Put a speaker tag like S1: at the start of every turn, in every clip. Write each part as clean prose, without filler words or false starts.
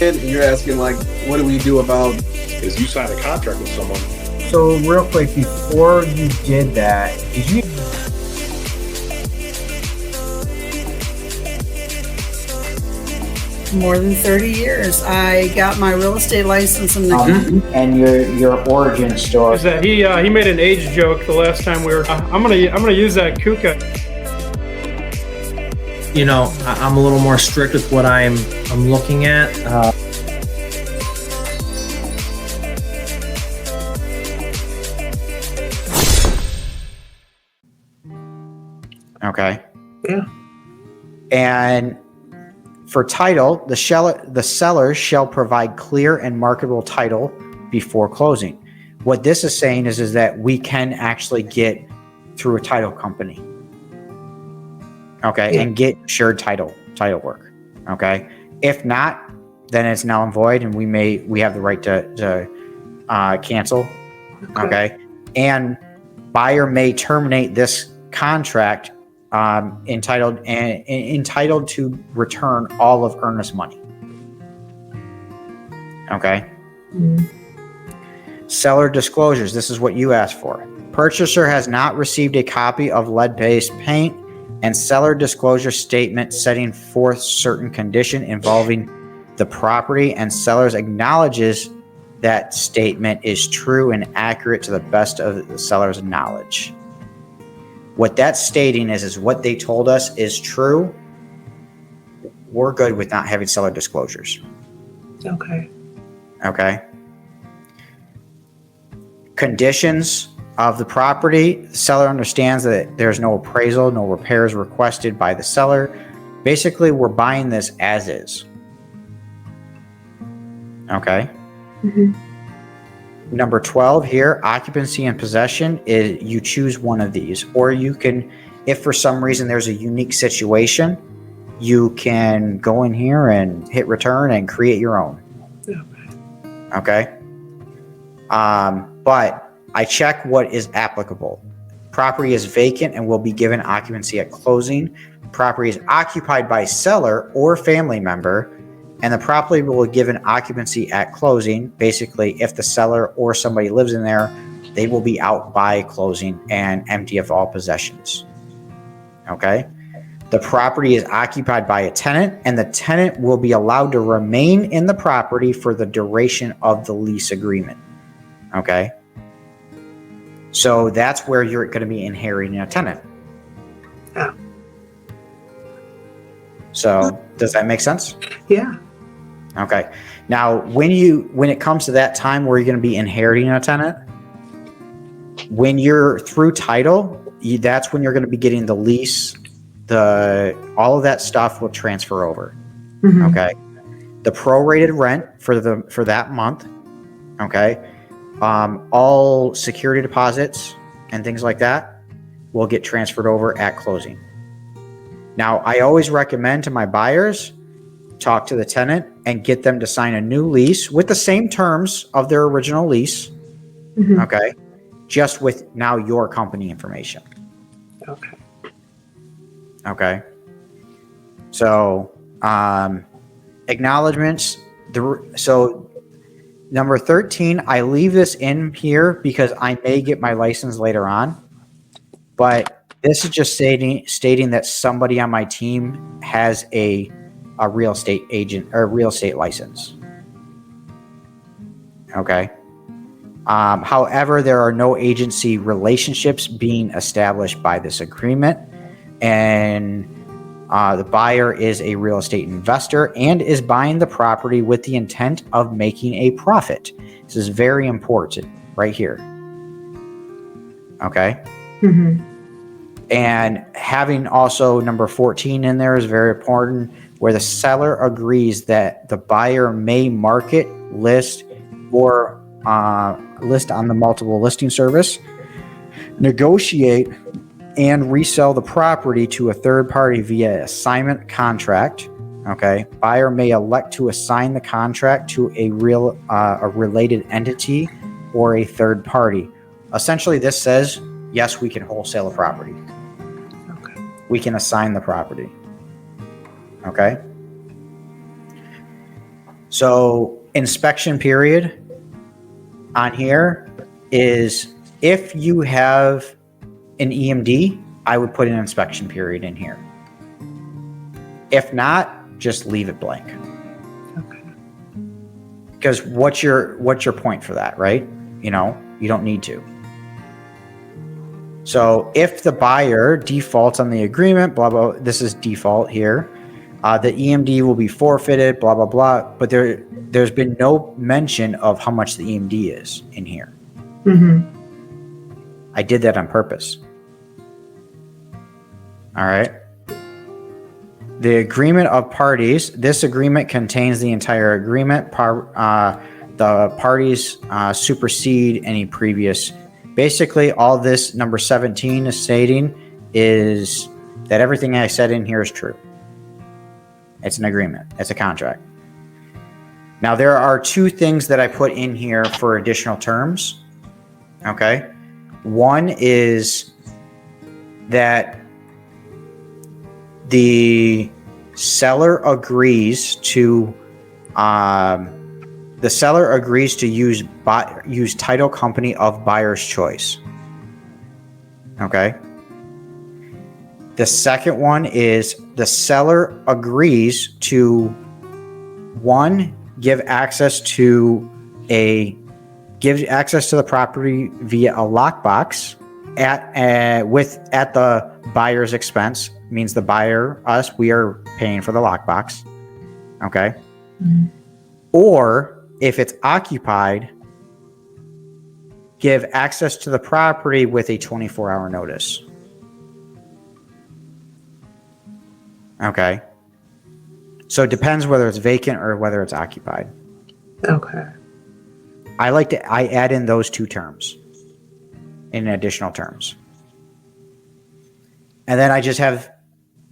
S1: And you're asking, like, what do we do about...
S2: Is you sign a contract with someone.
S3: So real quick, before you did that, did you...
S4: More than 30 years. I got my real estate license in
S3: and your origin story.
S5: Is that he made an age joke the last time we were. I'm gonna use that Kuka.
S6: You know, I'm a little more strict with what I'm looking at.
S3: Okay.
S4: Yeah.
S3: And for title, the seller shall provide clear and marketable title before closing. What this is saying is that we can actually get through a title company. Okay, and get assured title work. Okay, if not, then it's null and void, and we have the right to cancel. Okay, and buyer may terminate this contract entitled to return all of earnest money. Okay. Seller disclosures. This is what you asked for. Purchaser has not received a copy of lead-based paint and seller disclosure statement setting forth certain condition involving the property, and sellers acknowledges that statement is true and accurate to the best of the seller's knowledge. What that's stating is what they told us is true. We're good with not having seller disclosures.
S4: Okay.
S3: Okay. Conditions of the property. The seller understands that there's no appraisal, no repairs requested by the seller. Basically, we're buying this as is. Okay. Number 12 here, occupancy and possession, is you choose one of these, or you can, if for some reason there's a unique situation, you can go in here and hit return and create your own. Okay. But I check what is applicable. Property is vacant and will be given occupancy at closing. Property is occupied by seller or family member, and the property will be given occupancy at closing. Basically, if the seller or somebody lives in there, they will be out by closing and empty of all possessions. Okay. The property is occupied by a tenant, and the tenant will be allowed to remain in the property for the duration of the lease agreement. Okay. So that's where you're going to be inheriting a tenant.
S4: Yeah.
S3: So does that make sense?
S4: Yeah.
S3: Okay. Now, when it comes to that time where you're going to be inheriting a tenant, when you're through title, that's when you're going to be getting the lease, all of that stuff will transfer over. Okay. The prorated rent for that month. Okay. All security deposits and things like that will get transferred over at closing. Now, I always recommend to my buyers, talk to the tenant and get them to sign a new lease with the same terms of their original lease. Okay. Just with now your company information.
S4: Okay.
S3: Okay. So, acknowledgements. So number 13, I leave this in here because I may get my license later on, but this is just stating that somebody on my team has a real estate agent or real estate license. Okay. However, there are no agency relationships being established by this agreement, and the buyer is a real estate investor and is buying the property with the intent of making a profit. This is very important right here. Okay. And having also number 14 in there is very important, where the seller agrees that the buyer may market, list, or list on the multiple listing service, negotiate, and resell the property to a third party via assignment contract. Okay. Buyer may elect to assign the contract to a related entity or a third party. Essentially, this says, yes, we can wholesale a property.
S4: Okay.
S3: We can assign the property. Okay. So inspection period on here is if you have an EMD, I would put an inspection period in here. If not, just leave it blank.
S7: Okay.
S3: Because what's your point for that, right? You don't need to. So if the buyer defaults on the agreement, blah, blah, this is default here. The EMD will be forfeited, blah, blah, blah. But there's been no mention of how much the EMD is in here. I did that on purpose. All right. The agreement of parties. This agreement contains the entire agreement. The parties supersede any previous. Basically, all this number 17 is stating is that everything I said in here is true. It's an agreement. It's a contract. Now, there are two things that I put in here for additional terms. Okay. One is that the seller agrees to use title company of buyer's choice. Okay. The second one is the seller agrees to give access to the property via a lockbox at the buyer's expense. Means the buyer, us, we are paying for the lockbox. Okay. Or if it's occupied, give access to the property with a 24-hour notice. Okay. So it depends whether it's vacant or whether it's occupied.
S7: Okay.
S3: I add in those two terms in additional terms. And then I just have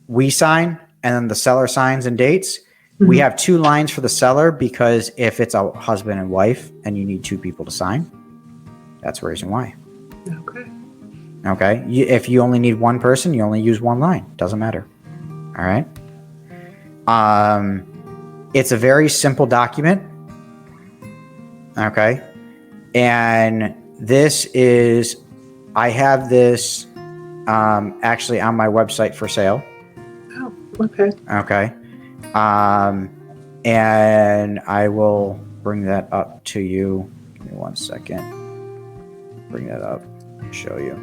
S3: we sign and then the seller signs and dates. We have two lines for the seller because if it's a husband and wife and you need two people to sign, that's the reason why.
S7: Okay.
S3: Okay. If you only need one person, you only use one line. Doesn't matter. All right. It's a very simple document. Okay. And I have this actually on my website for sale.
S7: Oh, okay.
S3: Okay. And I will bring that up to you. Give me 1 second. Bring that up and show you.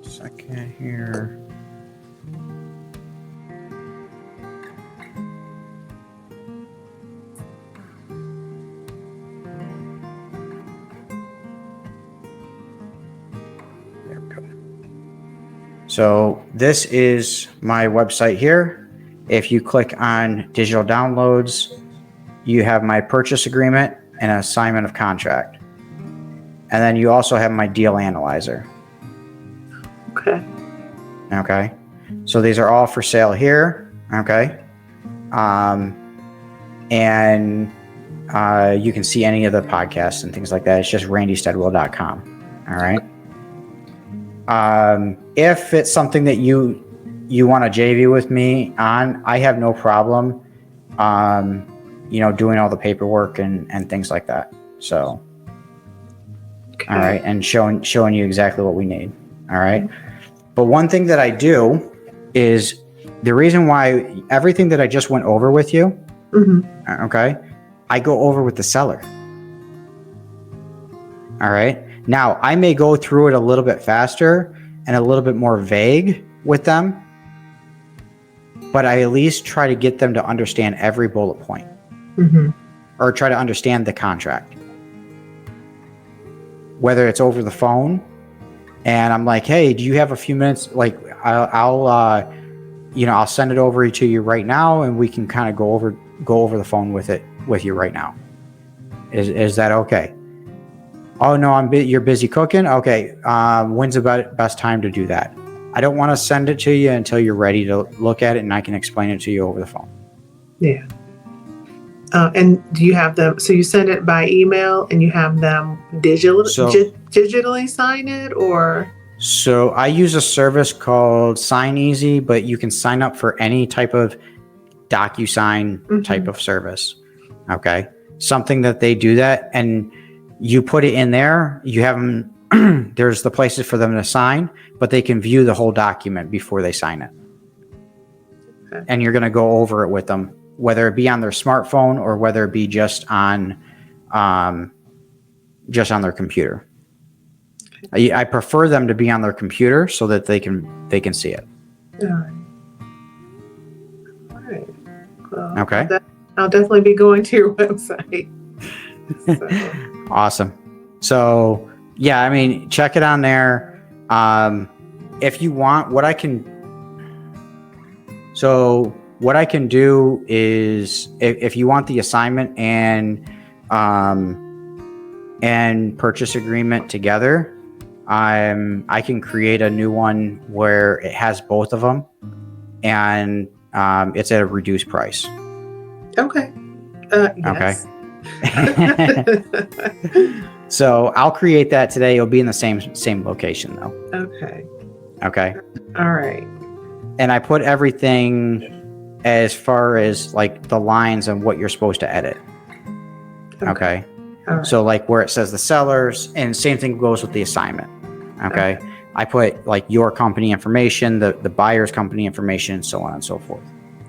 S3: Second here. So this is my website here. If you click on digital downloads, you have my purchase agreement and assignment of contract. And then you also have my deal analyzer.
S7: Okay.
S3: Okay. So these are all for sale here. Okay. And you can see any of the podcasts and things like that. It's just randystedwell.com. All right. If it's something that you want to JV with me on, I have no problem, doing all the paperwork and things like that. So, okay. All right. And showing you exactly what we need. All right. But one thing that I do is the reason why everything that I just went over with you, okay, I go over with the seller. All right. Now, I may go through it a little bit faster and a little bit more vague with them, but I at least try to get them to understand every bullet point or try to understand the contract. Whether it's over the phone and I'm like, hey, do you have a few minutes? Like I'll send it over to you right now and we can kind of go over the phone with you right now. Is that okay? Oh no, you're busy cooking. Okay. When's the best time to do that? I don't want to send it to you until you're ready to look at it and I can explain it to you over the phone.
S7: Yeah. And do you have them? So you send it by email and you have them digitally sign it, or?
S3: So I use a service called Sign Easy, but you can sign up for any type of DocuSign type of service. Okay. Something that they do that, and you put it in there, you have them, there's the places for them to sign, but they can view the whole document before they sign it.
S7: Okay.
S3: And you're going to go over it with them, whether it be on their smartphone or whether it be just on their computer. I prefer them to be on their computer so that they can see it.
S7: All right. All right. Well,
S3: Okay.
S7: I'll definitely be going to your website. So.
S3: Awesome. So yeah, I mean, check it on there. If you want, what I can do is if you want the assignment and purchase agreement together, I can create a new one where it has both of them, and it's at a reduced price.
S7: Okay. Yes.
S3: Okay. So I'll create that today. It'll be in the same location though.
S7: Okay.
S3: Okay.
S7: All right.
S3: And I put everything as far as like the lines and what you're supposed to edit. Okay.
S7: All right.
S3: So like where it says the sellers, and same thing goes with the assignment. Okay. I put like your company information, the buyer's company information, and so on and so forth.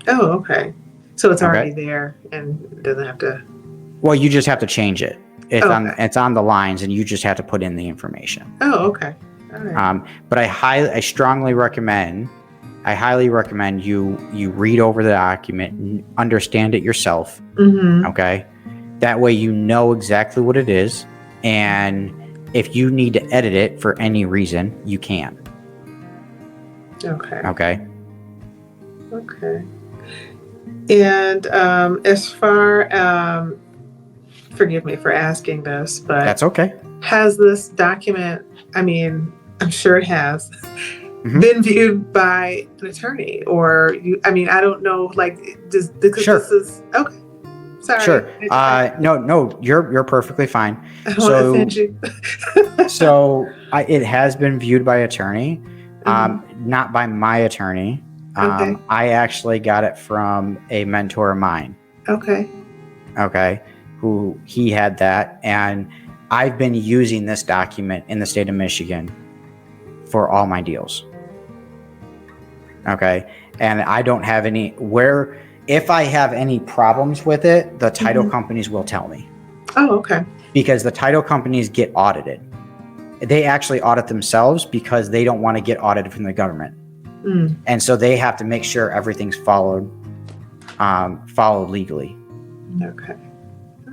S7: Oh, okay. So it's
S3: Okay.
S7: already there and it doesn't have to.
S3: Well, you just have to change it. It's
S7: Okay.
S3: it's on the lines, and you just have to put in the information.
S7: Oh, okay. All right.
S3: But I strongly recommend you read over the document, understand it yourself. Okay. That way you know exactly what it is, and if you need to edit it for any reason, you can.
S7: Okay.
S3: Okay.
S7: Okay. And as far, forgive me for asking this, but
S3: That's okay.
S7: has this document, I mean, I'm sure it has,
S3: Mhm.
S7: been viewed by an attorney, or I mean, I don't know, like, because
S3: Sure.
S7: this is, okay. Sorry.
S3: Sure. No, you're perfectly fine.
S7: I don't
S3: so-
S7: want to offend you.
S3: So it has been viewed by attorney, not by my attorney.
S7: Okay.
S3: I actually got it from a mentor of mine.
S7: Okay.
S3: Okay. Who he had that. And I've been using this document in the state of Michigan for all my deals. Okay. And I don't have if I have any problems with it, the title companies will tell me,
S7: Oh, okay.
S3: because the title companies get audited. They actually audit themselves because they don't want to get audited from the government. And so they have to make sure everything's followed legally.
S7: Okay.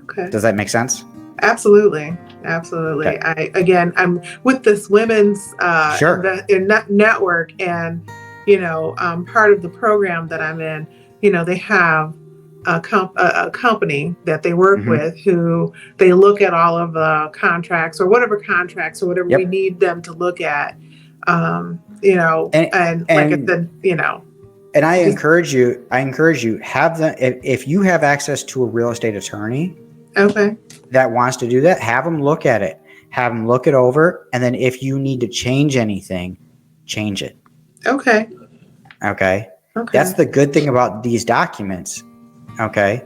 S7: Okay.
S3: Does that make sense?
S7: Absolutely. Absolutely.
S3: Okay.
S7: I'm with this women's
S3: Sure.
S7: network, and, part of the program that I'm in, they have a company that they work with, who they look at all of the contracts or whatever we need them to look at, and like I said,
S3: And I encourage you, have them, if you have access to a real estate attorney
S7: okay.
S3: that wants to do that, have them look at it, have them look it over. And then if you need to change anything, change it.
S7: Okay.
S3: Okay.
S7: Okay.
S3: That's the good thing about these documents. Okay.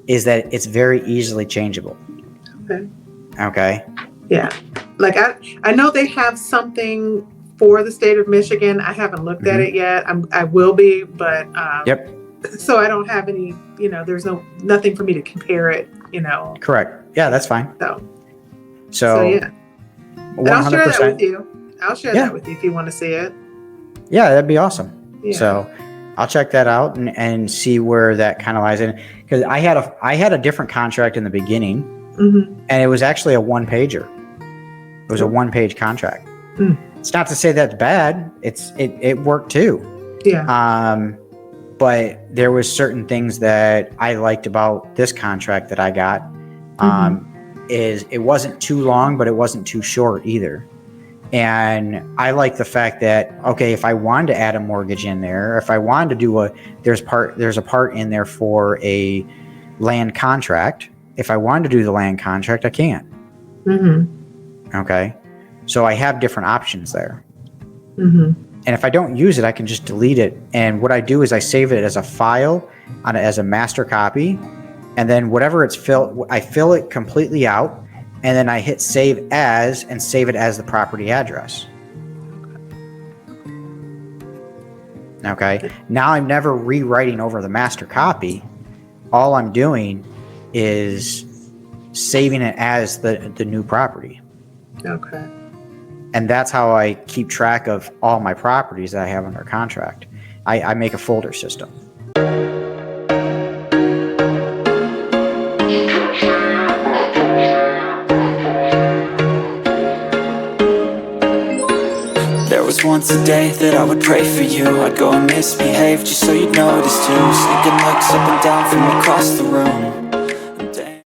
S3: Is that it's very easily changeable.
S7: Okay.
S3: Okay.
S7: Yeah. Like I know they have something for the state of Michigan. I haven't looked at it yet. I will be, but
S3: Yep.
S7: so I don't have any, there's nothing for me to compare it,
S3: Correct. Yeah, that's fine.
S7: So yeah. And I'll share that
S3: 100%.
S7: with you. I'll share that with you if you want to see it.
S3: Yeah, that'd be awesome.
S7: Yeah.
S3: So I'll check that out and see where that kind of lies in. Because I had a different contract in the beginning, and it was actually a one-pager. It was a one-page contract. It's not to say that's bad. It worked too.
S7: Yeah.
S3: But there was certain things that I liked about this contract that I got. Is it wasn't too long, but it wasn't too short either. And I like the fact that, okay, if I wanted to add a mortgage in there, if I wanted to do there's a part in there for a land contract. If I wanted to do the land contract, I can. Okay. So I have different options there.
S7: Mhm.
S3: And if I don't use it, I can just delete it. And what I do is I save it as a file as a master copy. And then whatever it's filled, I fill it completely out. And then I hit save as and save it as the property address. Okay. Now I'm never rewriting over the master copy. All I'm doing is saving it as the new property.
S7: Okay.
S3: And that's how I keep track of all my properties that I have under contract. I make a folder system.
S8: There was once a day that I would pray for you. I'd go and misbehave just so you'd notice too. Sneaking looks up and down from across the room.